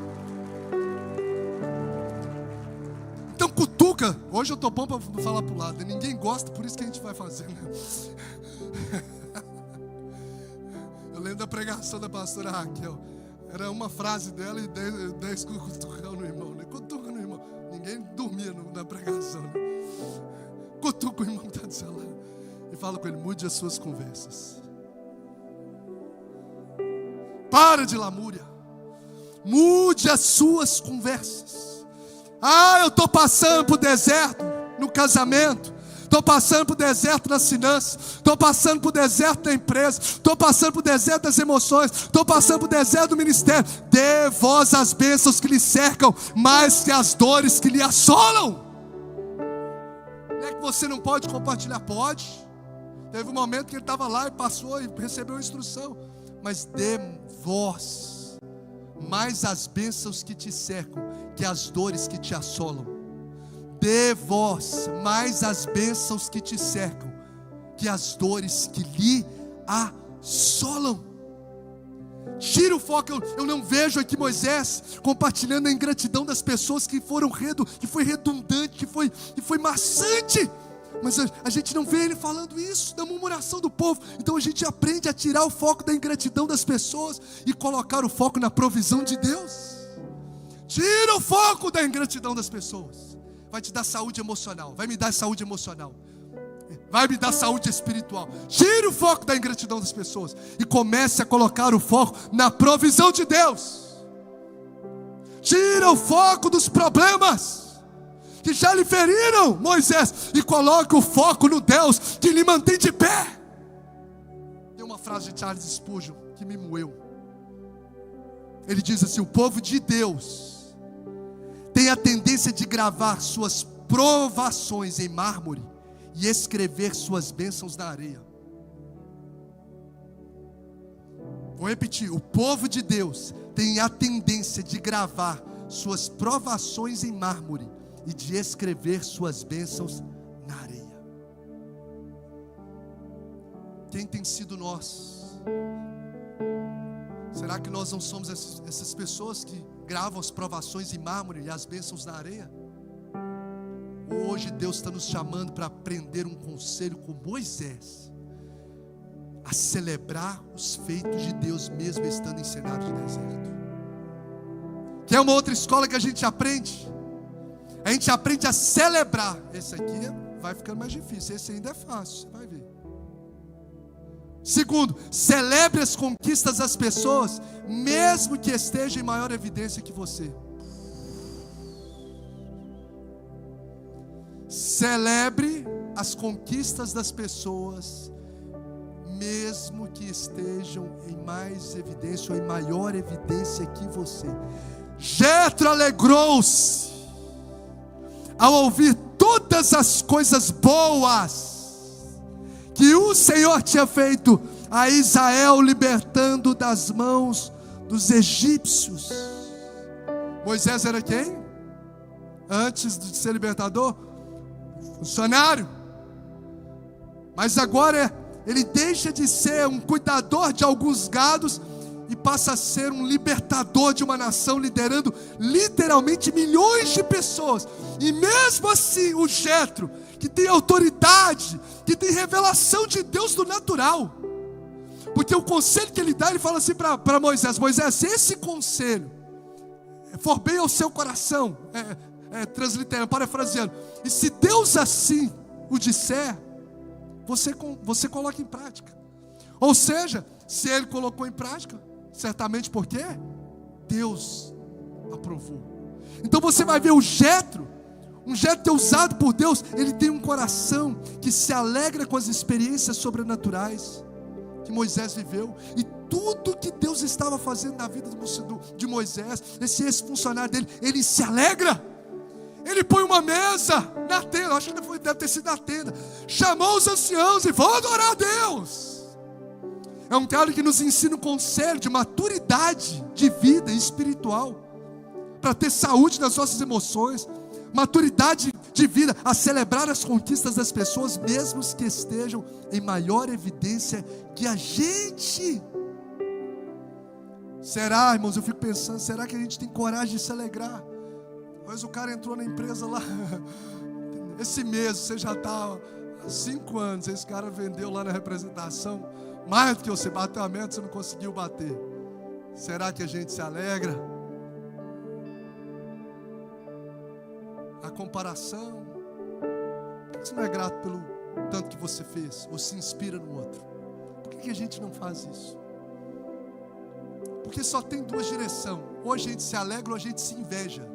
A: Então cutuca. Hoje eu estou bom para falar para o lado. Ninguém gosta, por isso que a gente vai fazer, né? Eu lembro da pregação da pastora Raquel. Era uma frase dela e 10 cutucão no irmão, né? Cutuca no irmão. Ninguém dormia na pregação, né? Cutuca o irmão que está do seu lado e fala com ele, mude as suas conversas. Para de lamúria. Mude as suas conversas. Ah, eu estou passando por deserto no casamento, estou passando por deserto nas finanças, estou passando por deserto na empresa, estou passando por deserto das emoções, estou passando por deserto do ministério. Dê voz às bênçãos que lhe cercam, mais que as dores que lhe assolam. Não é que você não pode compartilhar? Pode. Teve um momento que ele estava lá e passou e recebeu a instrução, mas dê voz mais as bênçãos que te cercam que as dores que te assolam. Dê voz mais as bênçãos que te cercam que as dores que lhe assolam. Tira o foco. Eu não vejo aqui Moisés compartilhando a ingratidão das pessoas que foi redundante, que foi maçante. Mas a gente não vê ele falando isso, da murmuração do povo. Então a gente aprende a tirar o foco da ingratidão das pessoas e colocar o foco na provisão de Deus. Tira o foco da ingratidão das pessoas. Vai te dar saúde emocional, vai me dar saúde emocional, vai me dar saúde espiritual. Tire o foco da ingratidão das pessoas e comece a colocar o foco na provisão de Deus. Tira o foco dos problemas que já lhe feriram, Moisés, e coloque o foco no Deus que lhe mantém de pé. Tem uma frase de Charles Spurgeon que me moeu. Ele diz assim: o povo de Deus tem a tendência de gravar suas provações em mármore e escrever suas bênçãos na areia. Vou repetir, o povo de Deus tem a tendência de gravar suas provações em mármore e de escrever suas bênçãos na areia. Quem tem sido nós? Será que nós não somos essas pessoas que gravam as provações em mármore e as bênçãos na areia? Hoje Deus está nos chamando para aprender um conselho com Moisés, a celebrar os feitos de Deus mesmo estando em cenário de deserto. Quer uma outra escola que a gente aprende? A gente aprende a celebrar. Esse aqui vai ficando mais difícil, esse ainda é fácil, você vai ver. Segundo, celebre as conquistas das pessoas, mesmo que estejam em maior evidência que você. Celebre as conquistas das pessoas, mesmo que estejam em mais evidência ou em maior evidência que você. Jetro alegrou-se ao ouvir todas as coisas boas que o Senhor tinha feito a Israel, libertando das mãos dos egípcios. Moisés era quem? Antes de ser libertador? Funcionário. Mas agora ele deixa de ser um cuidador de alguns gados e passa a ser um libertador de uma nação, liderando literalmente milhões de pessoas. E mesmo assim, o Jetro, que tem autoridade, que tem revelação de Deus do natural, porque o conselho que ele dá, ele fala assim para Moisés: Moisés, se esse conselho for bem ao seu coração, transliterando, parafraseando, e se Deus assim o disser, você coloca em prática. Ou seja, se ele colocou em prática, certamente porque Deus aprovou. Então você vai ver o Jetro, um Jetro usado por Deus, ele tem um coração que se alegra com as experiências sobrenaturais que Moisés viveu, e tudo que Deus estava fazendo na vida de Moisés, esse ex-funcionário dele, ele se alegra. Ele põe uma mesa na tenda, acho que deve ter sido na tenda, chamou os anciãos e vão adorar a Deus. É um cara que nos ensina um conselho de maturidade de vida espiritual, para ter saúde nas nossas emoções, maturidade de vida, a celebrar as conquistas das pessoas, mesmo que estejam em maior evidência que a gente. Será, irmãos, eu fico pensando, será que a gente tem coragem de se alegrar? Mas o cara entrou na empresa lá, esse mês, você já está há 5 anos, esse cara vendeu lá na representação, mais do que você bateu a meta, você não conseguiu bater. Será que a gente se alegra? A comparação, por que você não é grato pelo tanto que você fez, ou se inspira no outro? Por que a gente não faz isso? Porque só tem duas direções, ou a gente se alegra ou a gente se inveja.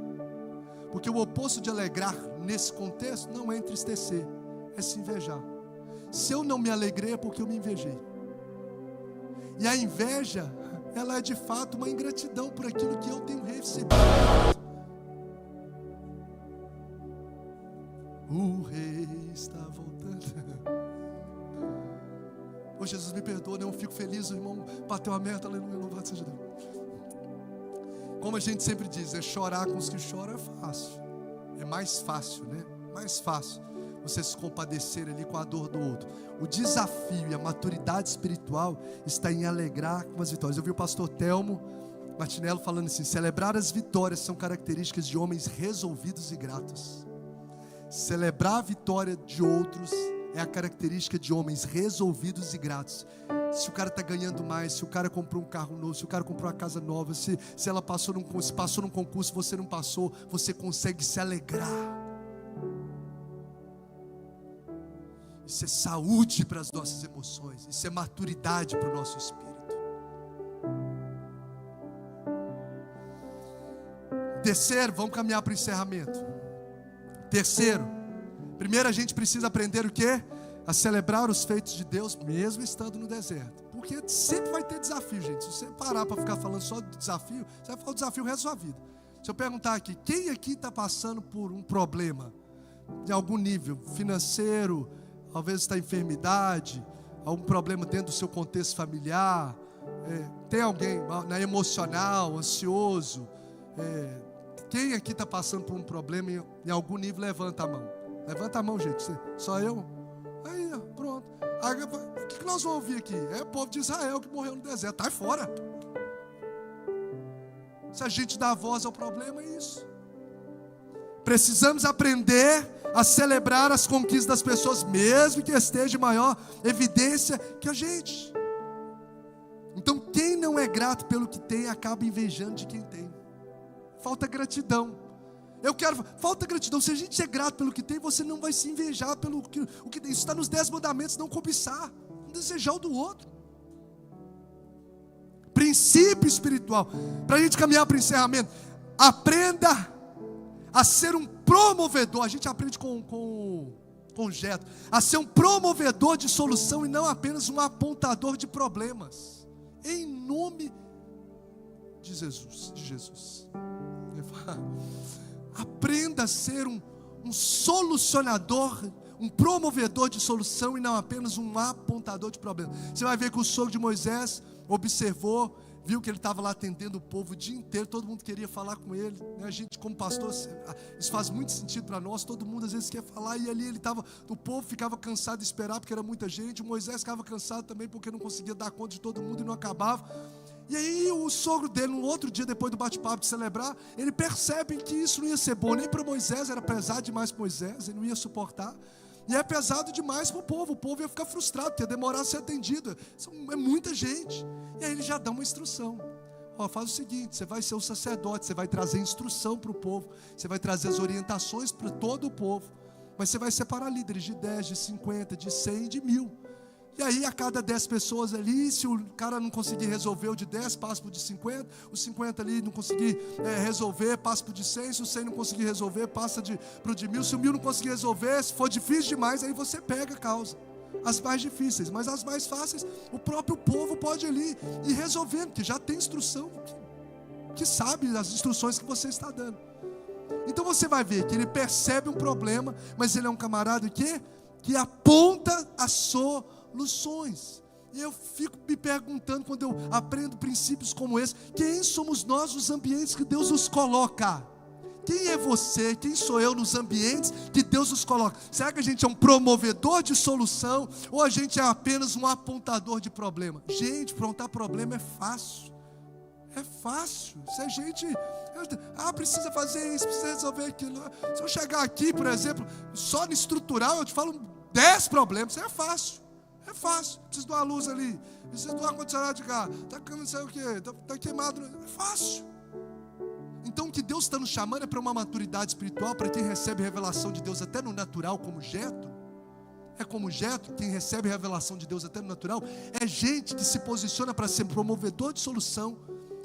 A: Porque o oposto de alegrar nesse contexto não é entristecer, é se invejar. Se eu não me alegrei é porque eu me invejei. E a inveja, ela é de fato uma ingratidão por aquilo que eu tenho recebido. O rei está voltando. Ô Jesus, me perdoa, eu fico feliz, o irmão bateu a meta, aleluia, louvado seja Deus. Como a gente sempre diz, chorar com os que choram é fácil. É mais fácil, né? Mais fácil você se compadecer ali com a dor do outro. O desafio e a maturidade espiritual está em alegrar com as vitórias. Eu vi o pastor Telmo Martinello falando assim: celebrar as vitórias são características de homens resolvidos e gratos. Celebrar a vitória de outros é a característica de homens resolvidos e gratos. Se o cara está ganhando mais, se o cara comprou um carro novo, se o cara comprou uma casa nova, se ela passou num concurso, você não passou, você consegue se alegrar. Isso é saúde para as nossas emoções, isso é maturidade para o nosso espírito. Terceiro, vamos caminhar para o encerramento. Terceiro, primeiro a gente precisa aprender o quê? A celebrar os feitos de Deus, mesmo estando no deserto. Porque sempre vai ter desafio, gente. Se você parar para ficar falando só do desafio, você vai falar o desafio o resto da sua vida. Se eu perguntar aqui, quem aqui está passando por um problema de algum nível, financeiro, talvez está enfermidade, algum problema dentro do seu contexto familiar, Tem alguém na emocional, ansioso? Quem aqui está passando por um problema em algum nível? Levanta a mão. Levanta a mão, gente. Só eu? Aí, pronto. O que nós vamos ouvir aqui? É o povo de Israel que morreu no deserto. Sai fora. Se a gente dá voz ao problema, é isso. Precisamos aprender a celebrar as conquistas das pessoas, mesmo que esteja em maior evidência que a gente. Então, quem não é grato pelo que tem, acaba invejando de quem tem. Falta gratidão. Falta gratidão. Se a gente é grato pelo que tem, você não vai se invejar pelo que tem. Isso está nos 10 mandamentos: não cobiçar, não desejar o do outro. Princípio espiritual. Para a gente caminhar para o encerramento, aprenda a ser um promovedor. A gente aprende com Jetro a ser um promovedor de solução e não apenas um apontador de problemas. Em nome de Jesus. Aprenda a ser um solucionador, um promovedor de solução e não apenas um apontador de problemas. Você vai ver que o sogro de Moisés observou, viu que ele estava lá atendendo o povo o dia inteiro, todo mundo queria falar com ele, né? A gente como pastor, isso faz muito sentido para nós, todo mundo às vezes quer falar, e ali o povo ficava cansado de esperar porque era muita gente, o Moisés ficava cansado também porque não conseguia dar conta de todo mundo e não acabava. E aí o sogro dele, no outro dia, depois do bate-papo de celebrar, ele percebe que isso não ia ser bom nem para Moisés, era pesado demais para Moisés, ele não ia suportar. E é pesado demais para o povo ia ficar frustrado, porque ia demorar a ser atendido. É muita gente. E aí ele já dá uma instrução. Faz o seguinte: você vai ser o sacerdote, você vai trazer instrução para o povo, você vai trazer as orientações para todo o povo, mas você vai separar líderes de 10, de 50, de 100 e de 1000. E aí a cada 10 pessoas ali, se o cara não conseguir resolver o de 10, passa para o de 50, os 50 ali não conseguir resolver, passa para o de 100, se o 100 não conseguir resolver, passa para o de 1000, se o 1000 não conseguir resolver, se for difícil demais, aí você pega a causa, as mais difíceis, mas as mais fáceis, o próprio povo pode ali ir resolvendo, que já tem instrução, que sabe as instruções que você está dando. Então você vai ver que ele percebe um problema, mas ele é um camarada que aponta a soluções. E eu fico me perguntando, quando eu aprendo princípios como esse, quem somos nós nos ambientes que Deus nos coloca? Quem é você, quem sou eu nos ambientes que Deus nos coloca? Será que a gente é um promovedor de solução, ou a gente é apenas um apontador de problema? Gente, apontar problema é fácil. É fácil. Se a gente precisa fazer isso, precisa resolver aquilo. Se eu chegar aqui, por exemplo, só no estrutural, eu te falo 10 problemas, isso é fácil. É fácil, preciso de uma luz ali, preciso de um ar-condicionado de carro, não sei o que, está queimado, é fácil. Então o que Deus está nos chamando é para uma maturidade espiritual, para quem recebe revelação de Deus até no natural, como Jetro. É como Jetro, quem recebe revelação de Deus até no natural, é gente que se posiciona para ser promovedor de solução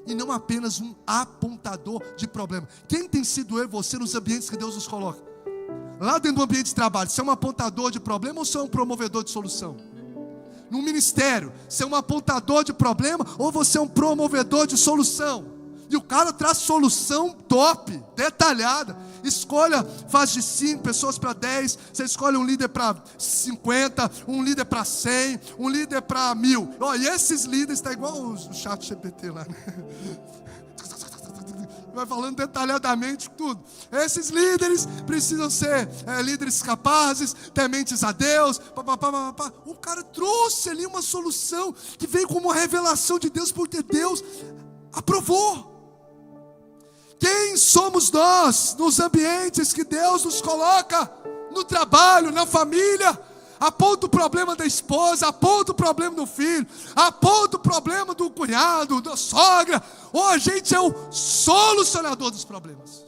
A: e não apenas um apontador de problema. Quem tem sido eu e você nos ambientes que Deus nos coloca? Lá dentro do ambiente de trabalho, você é um apontador de problema ou você é um promovedor de solução? No ministério, você é um apontador de problema ou você é um promovedor de solução? E o cara traz solução top, detalhada. Escolha, faz de 5 pessoas para 10. Você escolhe um líder para 50, um líder para 100, um líder para 1000. E esses líderes estão igual o chat GPT lá, né? Vai falando detalhadamente tudo. Esses líderes precisam ser líderes capazes, tementes a Deus. O cara trouxe ali uma solução que veio como uma revelação de Deus, porque Deus aprovou. Quem somos nós nos ambientes que Deus nos coloca? No trabalho, na família. Aponta o problema da esposa, aponta o problema do filho, aponta o problema do cunhado, da sogra. Ou a gente é o solucionador dos problemas.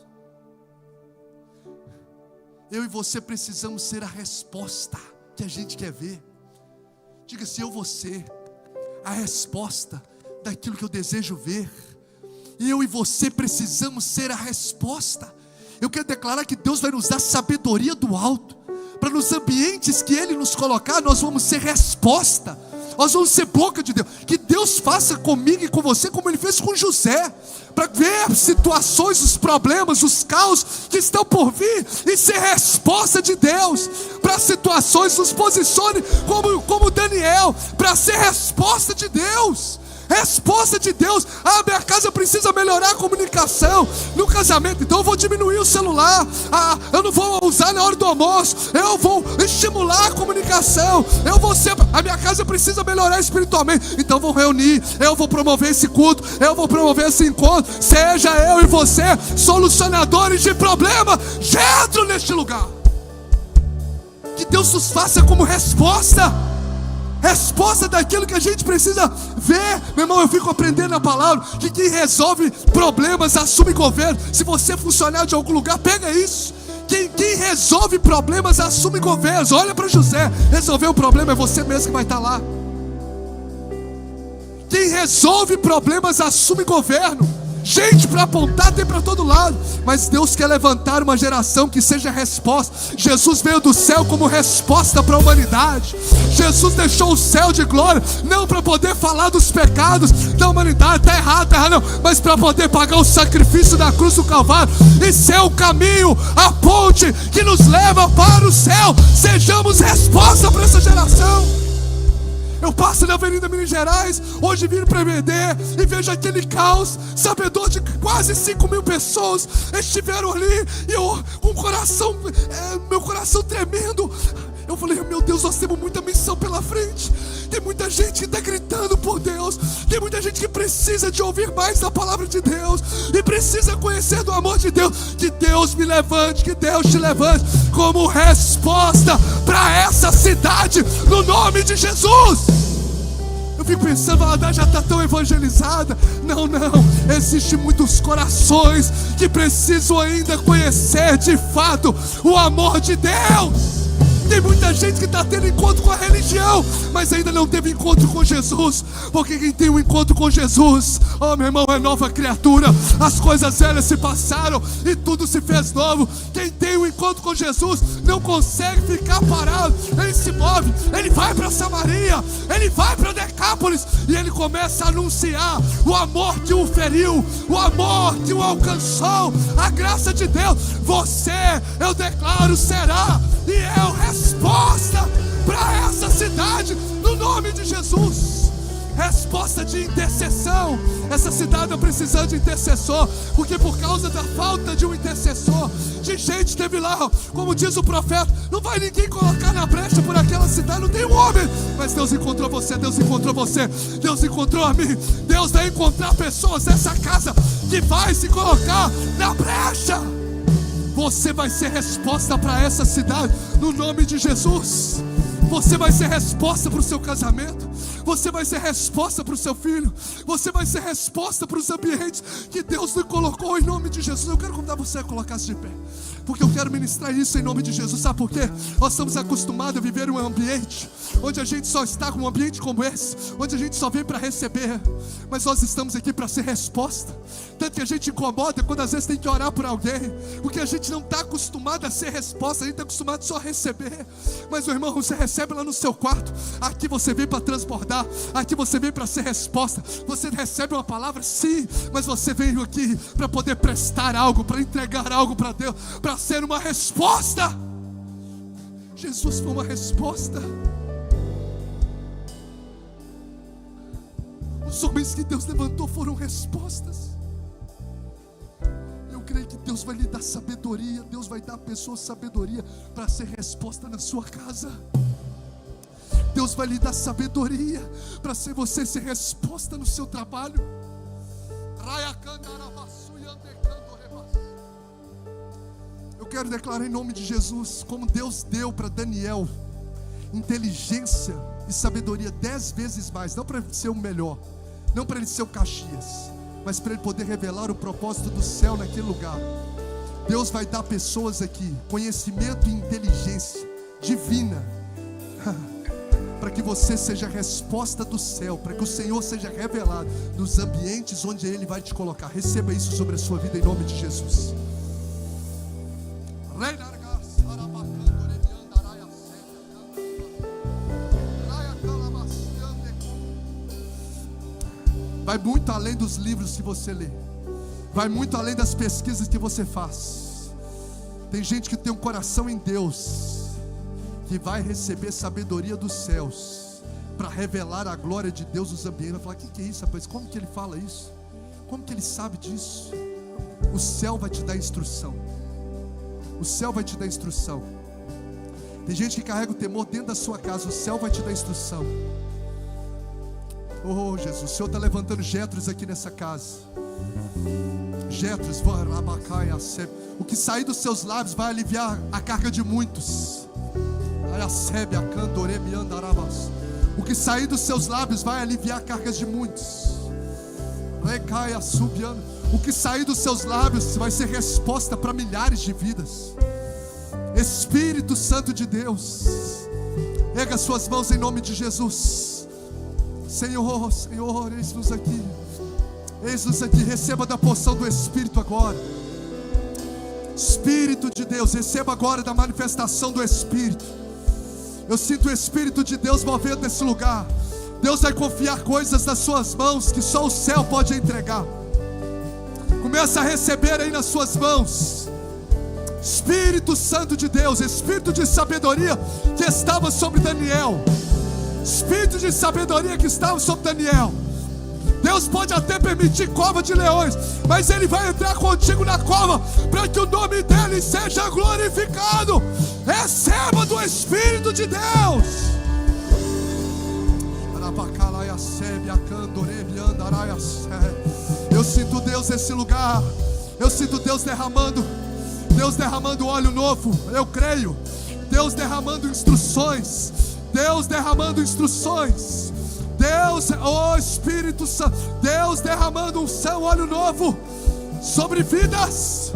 A: Eu e você precisamos ser a resposta que a gente quer ver. Diga-se, eu vou ser a resposta daquilo que eu desejo ver. Eu e você precisamos ser a resposta. Eu quero declarar que Deus vai nos dar sabedoria do alto, para nos ambientes que Ele nos colocar, nós vamos ser resposta, nós vamos ser boca de Deus. Que Deus faça comigo e com você como Ele fez com José, para ver situações, os problemas, os caos que estão por vir, e ser resposta de Deus para situações. Nos posicione como Daniel, para ser resposta de Deus. Resposta de Deus. Minha casa precisa melhorar a comunicação no casamento, então eu vou diminuir o celular. Eu não vou usar na hora do almoço. Eu vou estimular a comunicação. A minha casa precisa melhorar espiritualmente, então eu vou reunir, eu vou promover esse culto, eu vou promover esse encontro. Seja eu e você solucionadores de problema dentro neste lugar. Que Deus nos faça como resposta daquilo que a gente precisa ver. Meu irmão, eu fico aprendendo a palavra, que quem resolve problemas assume governo. Se você é funcionário de algum lugar, pega isso. Quem resolve problemas assume governos. Olha para José, resolver o problema é você mesmo que vai estar lá. Quem resolve problemas assume governo. Gente para apontar tem para todo lado, mas Deus quer levantar uma geração que seja resposta. Jesus veio do céu como resposta para a humanidade. Jesus deixou o céu de glória, não para poder falar dos pecados da humanidade, está errado não, mas para poder pagar o sacrifício da cruz do Calvário e ser o caminho, a ponte que nos leva para o céu. Sejamos resposta para essa geração. Eu passo na Avenida Minas Gerais, hoje vim para EBD e vejo aquele caos, sabedor de que quase 5.000 pessoas estiveram ali, e eu com o coração, meu coração tremendo. Eu falei, meu Deus, nós temos muita missão pela frente. Tem muita gente que está gritando por Deus. Tem muita gente que precisa de ouvir mais da palavra de Deus e precisa conhecer do amor de Deus. Que Deus me levante, que Deus te levante como resposta para essa cidade, no nome de Jesus. Eu fico pensando, a Valadares já está tão evangelizada. Não, existem muitos corações que precisam ainda conhecer de fato o amor de Deus. Tem muita gente que está tendo encontro com a religião, mas ainda não teve encontro com Jesus. Porque quem tem um encontro com Jesus, meu irmão, é nova criatura. As coisas velhas se passaram e tudo se fez novo. Quem tem um encontro com Jesus não consegue ficar parado. Ele se move, ele vai para Samaria, ele vai para Decápolis, e ele começa a anunciar o amor que o feriu, o amor que o alcançou, a graça de Deus. Você, eu declaro, será e é o resposta para essa cidade, no nome de Jesus. Resposta de intercessão. Essa cidade está precisando de intercessor, porque por causa da falta de um intercessor, de gente teve lá, como diz o profeta, não vai ninguém colocar na brecha por aquela cidade, não tem um homem, mas Deus encontrou você, Deus encontrou você, Deus encontrou a mim. Deus vai encontrar pessoas nessa casa que vai se colocar na brecha. Você vai ser resposta para essa cidade, no nome de Jesus. Você vai ser resposta para o seu casamento. Você vai ser resposta para o seu filho. Você vai ser resposta para os ambientes que Deus nos colocou, em nome de Jesus. Eu quero convidar você a colocar-se de pé, porque eu quero ministrar isso em nome de Jesus. Sabe por quê? Nós estamos acostumados a viver um ambiente onde a gente só está com um ambiente como esse, onde a gente só vem para receber, mas nós estamos aqui para ser resposta. Tanto que a gente incomoda quando às vezes tem que orar por alguém, porque a gente não está acostumado a ser resposta, a gente está acostumado só a receber. Mas, meu irmão, você recebe lá no seu quarto. Aqui você vem para transbordar, aqui você vem para ser resposta. Você recebe uma palavra, sim, mas você veio aqui para poder prestar algo, para entregar algo para Deus, para ser uma resposta. Jesus foi uma resposta. Os homens que Deus levantou foram respostas. Eu creio que Deus vai lhe dar sabedoria. Deus vai dar a pessoa sabedoria para ser resposta na sua casa. Deus vai lhe dar sabedoria para você ser resposta no seu trabalho. Eu quero declarar em nome de Jesus, como Deus deu para Daniel inteligência e sabedoria 10 vezes mais, não para ele ser o melhor, não para ele ser o Caxias, mas para ele poder revelar o propósito do céu naquele lugar. Deus vai dar pessoas aqui conhecimento e inteligência divina para que você seja a resposta do céu, para que o Senhor seja revelado nos ambientes onde Ele vai te colocar. Receba isso sobre a sua vida em nome de Jesus. Vai muito além dos livros que você lê, vai muito além das pesquisas que você faz. Tem gente que tem um coração em Deus, que vai receber sabedoria dos céus para revelar a glória de Deus nos ambientes. Vai falar: o que é isso, rapaz? Como que ele fala isso? Como que ele sabe disso? O céu vai te dar instrução. O céu vai te dar instrução. Tem gente que carrega o temor dentro da sua casa. O céu vai te dar instrução. Oh Jesus, o Senhor está levantando Jetros aqui nessa casa. Jetros, o que sair dos seus lábios vai aliviar a carga de muitos. O que sair dos seus lábios vai aliviar cargas de muitos. O que sair dos seus lábios vai ser resposta para milhares de vidas. Espírito Santo de Deus, erga suas mãos em nome de Jesus. Senhor, Senhor, eis-nos aqui. Eis-nos aqui, receba da porção do Espírito agora. Espírito de Deus, receba agora da manifestação do Espírito. Eu sinto o Espírito de Deus movendo nesse lugar. Deus vai confiar coisas nas suas mãos que só o céu pode entregar. Começa a receber aí nas suas mãos. Espírito Santo de Deus, Espírito de sabedoria que estava sobre Daniel. Espírito de sabedoria que estava sobre Daniel. Deus pode até permitir cova de leões, mas Ele vai entrar contigo na cova para que o nome dEle seja glorificado. Receba do Espírito de Deus. Eu sinto Deus nesse lugar. Eu sinto Deus derramando óleo novo. Eu creio. Deus derramando instruções. Deus derramando instruções. Deus, oh Espírito Santo, Deus derramando unção, óleo novo sobre vidas.